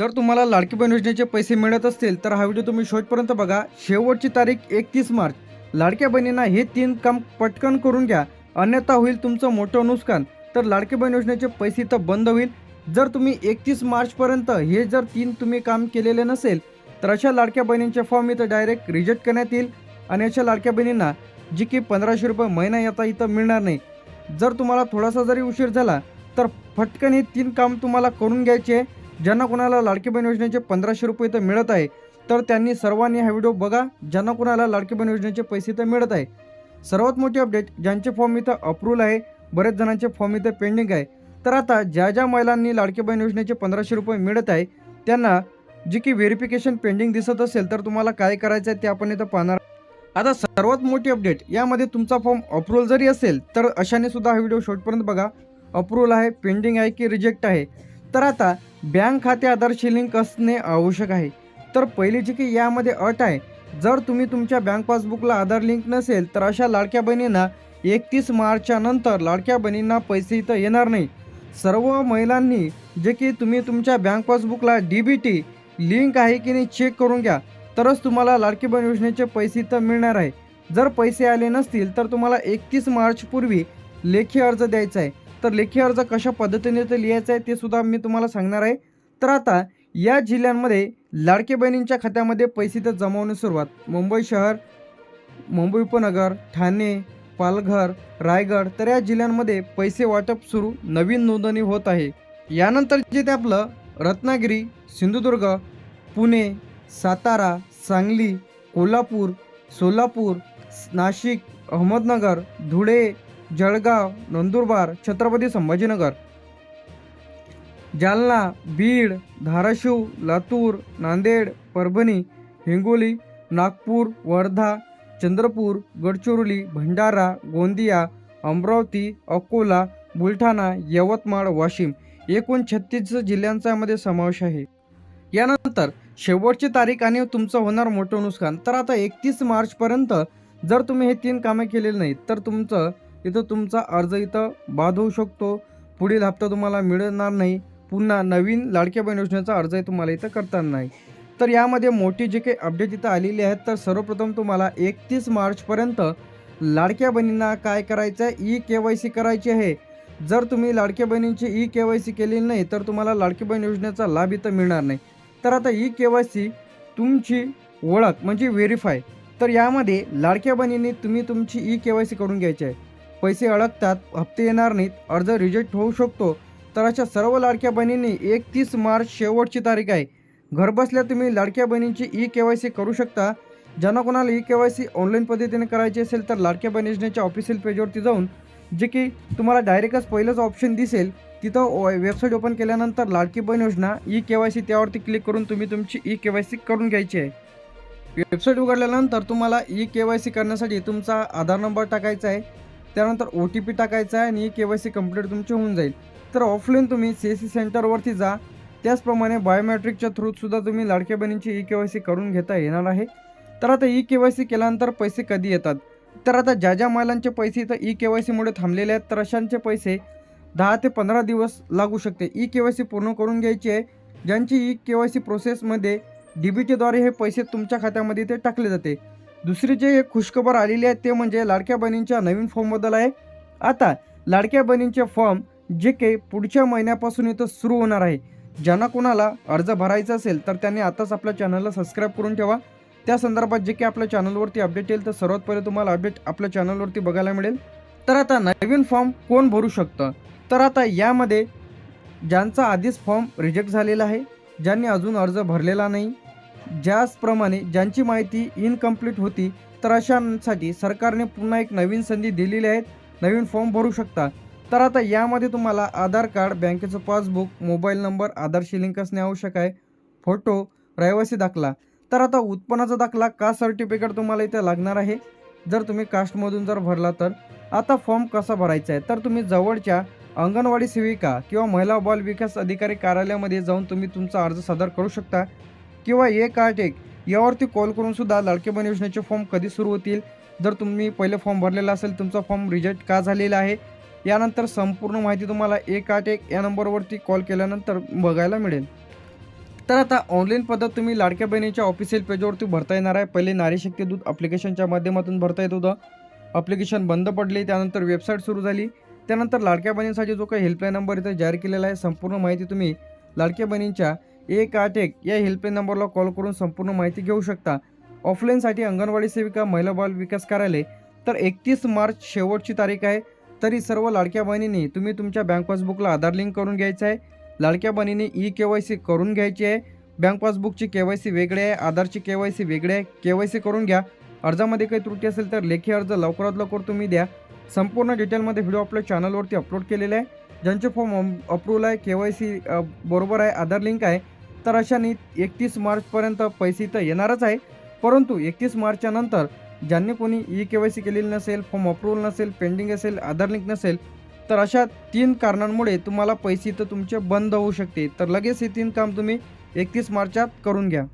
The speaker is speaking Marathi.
जर तुम्हाला लाडकी बहीण योजनेचे पैसे मिळत असतील तर हा व्हिडिओ तुम्ही शेवटपर्यंत बघा। शेवटची तारीख 31 मार्च। लाडक्या बहिणींना हे 3 काम पटकन करून घ्या, अन्यथा होईल तुमचं मोठं नुकसान। तर लाडकी बहीण योजनेचे पैसे तर बंद होईल जर तुम्ही 31 मार्चपर्यंत हे जर 3 तुम्ही काम केलेले नसेल तर अशा लाडक्या बहिणींचे फॉर्म इथं डायरेक्ट रिजेक्ट करण्यात येईल आणि अशा लाडक्या बहिणींना जी की 1500 रुपये महिना येता इथं मिळणार नाही। जर तुम्हाला थोडासा जरी उशीर झाला तर फटकन हे 3 काम तुम्हाला करून घ्यायचे। ज्यांना कोणाला लाडकी बहीण योजनेचे 1500 रुपये तर मिळत आहे तर त्यांनी सर्वांनी हा व्हिडिओ बघा। ज्यांना कोणाला लाडकी बहीण योजनेचे पैसे तर मिळत आहे, सर्वात मोठी अपडेट, ज्यांचे फॉर्म इथं अप्रूव्हल आहे, बरेच जणांचे फॉर्म इथं पेंडिंग आहे। तर आता ज्या महिलांनी लाडकी बहीण योजनेचे 1500 रुपये मिळत आहे त्यांना जी की व्हेरिफिकेशन पेंडिंग दिसत असेल तर तुम्हाला काय करायचं आहे ते आपण इथं पाहणार। आता सर्वात मोठी अपडेट, यामध्ये तुमचा फॉर्म अप्रूव्हल जरी असेल तर अशाने सुद्धा हा व्हिडिओ शेवटपर्यंत बघा। अप्रूव्हल आहे, पेंडिंग आहे की रिजेक्ट आहे। तर आता बँक खाते आधारशी लिंक असणे आवश्यक आहे। तर पहिली जी की यामध्ये अट आहे, जर तुम्ही तुमच्या बँक पासबुकला आधार लिंक नसेल तर अशा लाडक्या बहिणींना 31 मार्चच्या नंतर लाडक्या बहिणींना पैसे इथं येणार नाही। सर्व महिलांनी जे की तुम्ही तुमच्या बँक पासबुकला DBT लिंक आहे की नाही चेक करून घ्या, तरच तुम्हाला लाडकी बहीण योजनेचे पैसे इथं मिळणार आहे। जर पैसे आले नसतील तर तुम्हाला 31 मार्च पूर्वी लेखी अर्ज द्यायचा आहे। तर लेखी अर्ज कशा पद्धतीने ते लिहायचं आहे ते सुद्धा मी तुम्हाला सांगणार आहे। तर आता या जिल्ह्यांमध्ये लाडकी बहिणींच्या खात्यामध्ये पैसे तर जमा सुरुवात, मुंबई शहर, मुंबई उपनगर, ठाणे, पालघर, रायगड, तर या जिल्ह्यांमध्ये पैसे वाटप सुरू, नवीन नोंदणी होत आहे। यानंतर जे ते आपलं रत्नागिरी, सिंधुदुर्ग, पुणे, सातारा, सांगली, कोल्हापूर, सोलापूर, नाशिक, अहमदनगर, धुळे, जळगाव, नंदुरबार, छत्रपती संभाजीनगर, जालना, बीड, धाराशिव, लातूर, नांदेड, परभणी, हिंगोली, नागपूर, वर्धा, चंद्रपूर, गडचिरोली, भंडारा, गोंदिया, अमरावती, अकोला, बुलढाणा, यवतमाळ, वाशिम, एकूण 36 जिल्ह्यांचा यामध्ये समावेश आहे। यानंतर शेवटची तारीख आणि तुमचं होणार मोठं नुकसान। तर आता 31 मार्चपर्यंत जर तुम्ही हे 3 कामे केलेली नाहीत तर तुमचा अर्ज इथं बाद होऊ शकतो। पुढील हप्ता तुम्हाला मिळणार नाही, पुन्हा नवीन लाडक्या बहीण योजनेचा अर्ज तुम्हाला इथं करता नाही। तर यामध्ये मोठी जी काही अपडेट इथं आलेली आहेत, तर सर्वप्रथम तुम्हाला 31 मार्चपर्यंत लाडक्या बहिणींना काय करायचं आहे, EKYC करायची आहे। जर तुम्ही लाडक्या बहिणींची EKYC केलेली नाही तर तुम्हाला लाडकी बहीण योजनेचा लाभ इथं मिळणार नाही। तर आता EKYC तुमची ओळख म्हणजे व्हेरीफाय, तर यामध्ये लाडक्या बहिणींनी तुम्ही तुमची EKYC करून घ्यायची आहे। पैसे अडकतात, हप्ते येणार नाहीत, अर्ज रिजेक्ट होऊ शकतो। तर अशा सर्व लाडक्या बहिणींनी 31 मार्च शेवटची तारीख आहे, घरबसल्या तुम्ही लाडक्या बहिणींची EKYC करू शकता। ज्यांना कोणाला EKYC ऑनलाईन पद्धतीने करायची असेल तर लाडक्या बहीण योजनेच्या ऑफिशियल पेजवरती जाऊन जे की तुम्हाला डायरेक्टच पहिलंच ऑप्शन दिसेल, तिथं वेबसाईट ओपन केल्यानंतर लाडकी बहीण योजना EKYC त्यावरती क्लिक करून तुम्ही तुमची EKYC करून घ्यायची आहे। वेबसाईट उघडल्यानंतर तुम्हाला EKYC करण्यासाठी तुमचा आधार नंबर टाकायचा आहे, त्यानंतर OTP टाकायचा आहे आणि EKYC कंप्लीट तुमची होऊन जाईल। तर ऑफलाईन तुम्ही CSC सेंटरवरती जा, त्याचप्रमाणे बायोमेट्रिकच्या थ्रूसुद्धा तुम्ही लाडक्या बहिणींची EKYC करून घेता येणार आहे। तर आता EKYC केल्यानंतर पैसे कधी येतात, तर आता ज्या महिलांचे पैसे इथं EKYCमुळे थांबलेले आहेत तर अशांचे पैसे 10 ते 15 दिवस लागू शकते। EKYC पूर्ण करून घ्यायची आहे। ज्यांची EKYC प्रोसेसमध्ये DBTद्वारे हे पैसे तुमच्या खात्यामध्ये ते टाकले जाते। दुसरी जे खुशखबर आलेली आहे ते म्हणजे लाडक्या बहिणींच्या नवीन फॉर्मबद्दल आहे। आता लाडक्या बहिणींचे फॉर्म जे काही पुढच्या महिन्यापासून इथं सुरू होणार आहे। ज्यांना कोणाला अर्ज भरायचा असेल तर त्यांनी आताच आपल्या चॅनलला सबस्क्राईब करून ठेवा। त्या संदर्भात जे काही आपल्या चॅनलवरती अपडेट येईल तर सर्वात पहिले तुम्हाला अपडेट आपल्या चॅनलवरती बघायला मिळेल। तर आता नवीन फॉर्म कोण भरू शकतं, तर आता यामध्ये ज्यांचा आधीच फॉर्म रिजेक्ट झालेला आहे, ज्यांनी अजून अर्ज भरलेला नाही, ज्याचप्रमाणे ज्यांची माहिती इनकम्प्लीट होती, तर अशांसाठी सरकारने पुन्हा एक नवीन संधी दिलेली आहे, नवीन फॉर्म भरू शकता। तर आता यामध्ये तुम्हाला आधार कार्ड, बँकेचं पासबुक, मोबाईल नंबर, आधारशी लिंक असणे आवश्यक आहे, फोटो, रहिवासी दाखला। तर आता उत्पन्नाचा दाखला, कास्ट सर्टिफिकेट तुम्हाला इथे लागणार आहे जर तुम्ही कास्टमधून जर भरला तर। आता फॉर्म कसा भरायचा आहे, तर तुम्ही जवळच्या अंगणवाडी सेविका किंवा महिला बाल विकास अधिकारी कार्यालयामध्ये जाऊन तुम्ही तुमचा अर्ज सादर करू शकता, किंवा 181 यावरती कॉल करून सुद्धा लाडकी बहीण योजनेचे फॉर्म कधी सुरू होतील, जर तुम्ही पहिले फॉर्म भरलेला असेल, तुमचा फॉर्म रिजेक्ट का झालेला आहे, यानंतर संपूर्ण माहिती तुम्हाला 181 या नंबरवरती कॉल केल्यानंतर बघायला मिळेल। तर आता ऑनलाईन पद्धत तुम्ही लाडक्या बहिणीच्या ऑफिशियल पेजवरती भरता येणार आहे. पहिले नारी शक्ती दूत ॲप्लिकेशनच्या माध्यमातून भरता येत होतं. ॲप्लिकेशन बंद पडली, त्यानंतर वेबसाईट सुरू झाली. त्यानंतर लाडक्या बहिणींसाठी जो काही हेल्पलाईन नंबर इथं जाहीर केलेला आहे, संपूर्ण माहिती तुम्ही लाडक्या बहिणींच्या 181 या हेल्पलाईन नंबरला कॉल करून संपूर्ण माहिती घेऊ शकता. ऑफलाईनसाठी अंगणवाडी सेविका, महिला बाल विकास कार्यालय. तर 31 मार्च शेवटची तारीख आहे. तरी सर्व लाडक्या बहिणींनी तुम्ही तुमच्या बँक पासबुकला आधार लिंक करून घ्यायचं आहे. लाडक्या बहिणींनी KYC करून घ्यायची आहे. बँक पासबुकची KYC वेगळी आहे, आधारची KYC वेगळी आहे. KYC करून घ्या. अर्जामध्ये काही त्रुटी असेल तर लेखी अर्ज लवकरात लवकर तुम्ही द्या. संपूर्ण डिटेलमध्ये व्हिडिओ आपल्या चॅनलवरती अपलोड केलेला आहे. ज्यांचे फॉर्म अप्रूव्हल आहे, KYC बरोबर आहे, आधार लिंक आहे, तर अशाने 31 मार्चपर्यंत पैसे तर येणारच आहे. परंतु 31 मार्चच्या नंतर ज्यांनी कोणी KYC केलेली नसेल, फॉर्म अप्रूव्हल नसेल, पेंडिंग असेल, आधार लिंक नसेल, तर अशा 3 कारणांमुळे तुम्हाला पैसे तर तुमचे बंद होऊ शकते. तर लगेच हे 3 काम तुम्ही 31 मार्चात करून घ्या.